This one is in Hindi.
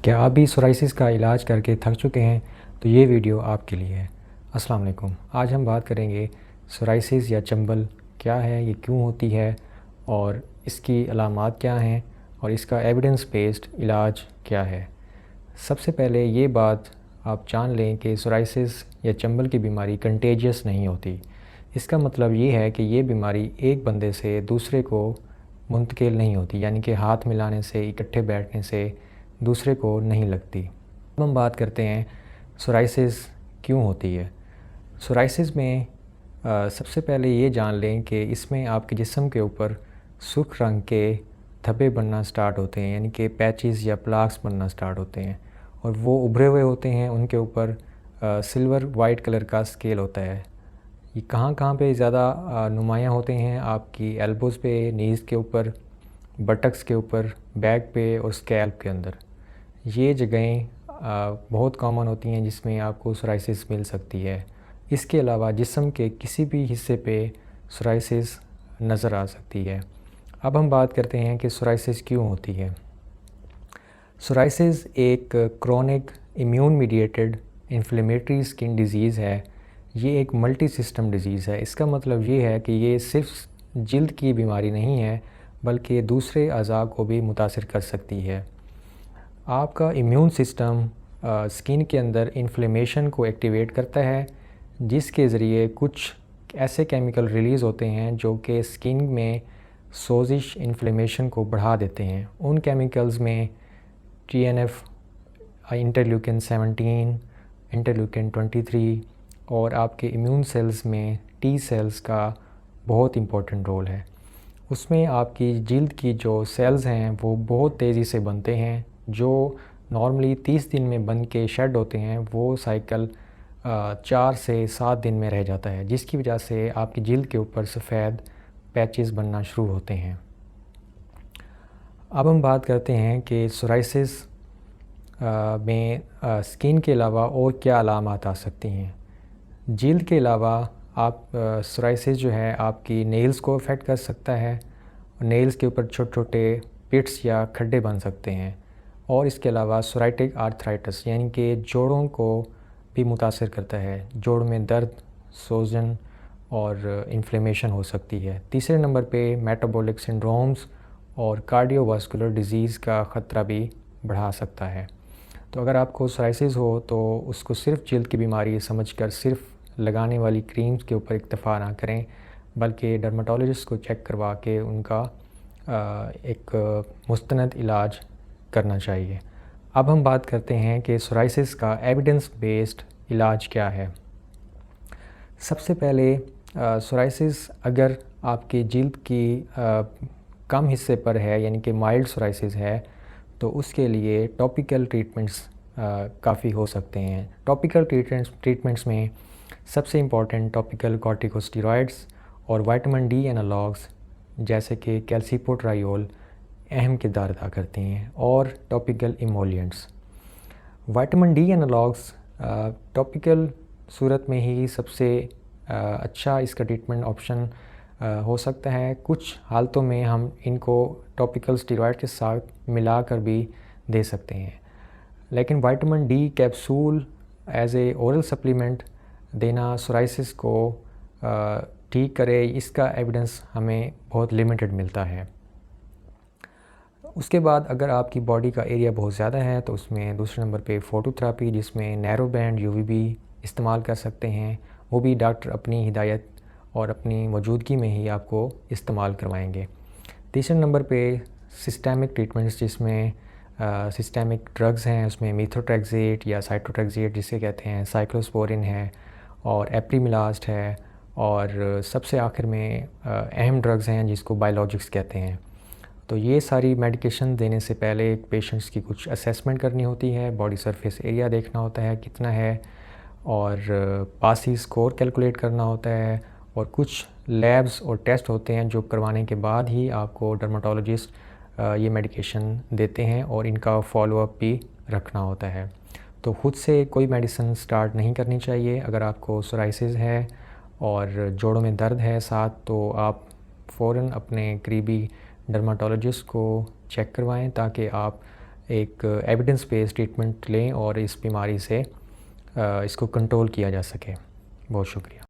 क्या आप भी सोराइसिस का इलाज करके थक चुके हैं? तो ये वीडियो आपके लिए है। अस्सलाम वालेकुम। आज हम बात करेंगे सोराइसिस या चंबल क्या है, ये क्यों होती है और इसकी अलामात क्या हैं और इसका एविडेंस बेस्ड इलाज क्या है। सबसे पहले ये बात आप जान लें कि सोराइसिस या चंबल की बीमारी कंटेजियस नहीं होती। इसका मतलब ये है कि ये बीमारी एक बंदे से दूसरे को मुंतकिल नहीं होती, यानी कि हाथ मिलाने से, इकट्ठे बैठने से दूसरे को नहीं लगती। अब हम बात करते हैं सोराइसिस क्यों होती है। सोराइसिस में सबसे पहले ये जान लें कि इसमें आपके जिस्म के ऊपर सुर्ख रंग के धब्बे बनना स्टार्ट होते हैं, यानी कि पैचेस या प्लाक्स बनना स्टार्ट होते हैं और वो उभरे हुए होते हैं। उनके ऊपर सिल्वर वाइट कलर का स्केल होता है। ये कहाँ कहाँ पे ज़्यादा नुमायाँ होते हैं? आपकी एल्बोज़ पे, नीज़ के ऊपर, बटक्स के ऊपर, बैक पे और स्कैल्प के अंदर। ये जगहें बहुत कॉमन होती हैं जिसमें आपको सोराइसिस मिल सकती है। इसके अलावा जिस्म के किसी भी हिस्से पे सोराइसिस नज़र आ सकती है। अब हम बात करते हैं कि सोराइसिस क्यों होती है। सोराइसिस एक chronic immune mediated inflammatory skin disease है। ये एक मल्टी सिस्टम डिज़ीज़ है। इसका मतलब ये है कि ये सिर्फ जिल्द की बीमारी नहीं है, बल्कि दूसरे अज़ा को भी मुतासिर कर सकती है। आपका इम्यून सिस्टम स्किन के अंदर इन्फ्लेमेशन को एक्टिवेट करता है, जिसके ज़रिए कुछ ऐसे केमिकल रिलीज़ होते हैं जो कि स्किन में सोजिश, इन्फ्लेमेशन को बढ़ा देते हैं। उन केमिकल्स में TNF, इंटरल्यूकिन 17, इंटरल्यूकिन 23 और आपके इम्यून सेल्स में T सेल्स का बहुत इम्पोर्टेंट रोल है। उसमें आपकी जिल्द की जो सेल्स हैं वो बहुत तेज़ी से बनते हैं। जो नॉर्मली 30 दिन में बन के शेड होते हैं, वो साइकिल 4 से 7 दिन में रह जाता है, जिसकी वजह से आपकी जिल्द के ऊपर सफ़ेद पैचेस बनना शुरू होते हैं। अब हम बात करते हैं कि सोराइसिस में स्किन के अलावा और क्या अलामात आ सकती हैं। जिल्द के अलावा आप सोराइसिस जो है आपकी नेल्स को अफेक्ट कर सकता है। नेल्स के ऊपर छोटे छोटे पिट्स या खड्डे बन सकते हैं। और इसके अलावा सोराइटिक आर्थराइटिस यानी कि जोड़ों को भी मुतासिर करता है। जोड़ में दर्द, सोजन और इन्फ्लेमेशन हो सकती है। तीसरे नंबर पे मेटाबॉलिक सिंड्रोम्स और कार्डियोवास्कुलर डिज़ीज़ का ख़तरा भी बढ़ा सकता है। तो अगर आपको सोराइसिस हो तो उसको सिर्फ जिल्द की बीमारी समझकर सिर्फ लगाने वाली क्रीम्स के ऊपर इक्तफ़ा ना करें, बल्कि डर्माटोलॉजिस्ट को चेक करवा के उनका एक मुस्तनद इलाज करना चाहिए। अब हम बात करते हैं कि सोराइसिस का एविडेंस बेस्ड इलाज क्या है। सबसे पहले सोराइसिस अगर आपकी जिल्द की कम हिस्से पर है, यानी कि माइल्ड सोराइसिस है, तो उसके लिए टॉपिकल ट्रीटमेंट्स काफ़ी हो सकते हैं। टॉपिकल ट्रीटमेंट्स में सबसे इम्पॉर्टेंट टॉपिकल कॉर्टिकोस्टेरॉइड्स और विटामिन डी एनालॉग्स जैसे कि कैल्सिपोट्रायोल अहम किरदार अदा करते हैं, और topical emollients. Vitamin D analogues topical सूरत में ही सबसे अच्छा इसका ट्रीटमेंट ऑप्शन हो सकता है। कुछ हालतों में हम इनको टॉपिकल स्टेरॉइड के साथ मिलाकर भी दे सकते हैं, लेकिन vitamin D capsule as a oral supplement देना सोराइसिस को ठीक करे, इसका एविडेंस हमें बहुत लिमिटेड मिलता है। उसके बाद अगर आपकी बॉडी का एरिया बहुत ज़्यादा है तो उसमें दूसरे नंबर पे फोटोथेरेपी, जिसमें नैरो बैंड UVB इस्तेमाल कर सकते हैं। वो भी डॉक्टर अपनी हिदायत और अपनी मौजूदगी में ही आपको इस्तेमाल करवाएंगे। तीसरे नंबर पे सिस्टेमिक ट्रीटमेंट्स, जिसमें सिस्टेमिक ड्रग्स हैं। उसमें मीथोट्रेक्सेट या साइटोट्रेक्सेट जिसे कहते हैं, साइक्लोस्पोरिन है और एप्रीमिलास्ट है, और सबसे आखिर में अहम ड्रग्स हैं जिसको बायोलॉजिक्स कहते हैं। तो ये सारी मेडिकेशन देने से पहले पेशेंट्स की कुछ असेसमेंट करनी होती है। बॉडी सरफेस एरिया देखना होता है कितना है, और पासी स्कोर कैलकुलेट करना होता है, और कुछ लैब्स और टेस्ट होते हैं जो करवाने के बाद ही आपको डर्माटोलॉजिस्ट ये मेडिकेशन देते हैं, और इनका फॉलोअप भी रखना होता है। तो खुद से कोई मेडिसिन स्टार्ट नहीं करनी चाहिए। अगर आपको सोराइसिस है और जोड़ों में दर्द है साथ, तो आप फ़ौरन अपने करीबी डर्माटोलॉजिस्ट को चेक करवाएं, ताकि आप एक एविडेंस बेस्ड ट्रीटमेंट लें और इस बीमारी से इसको कंट्रोल किया जा सके। बहुत शुक्रिया।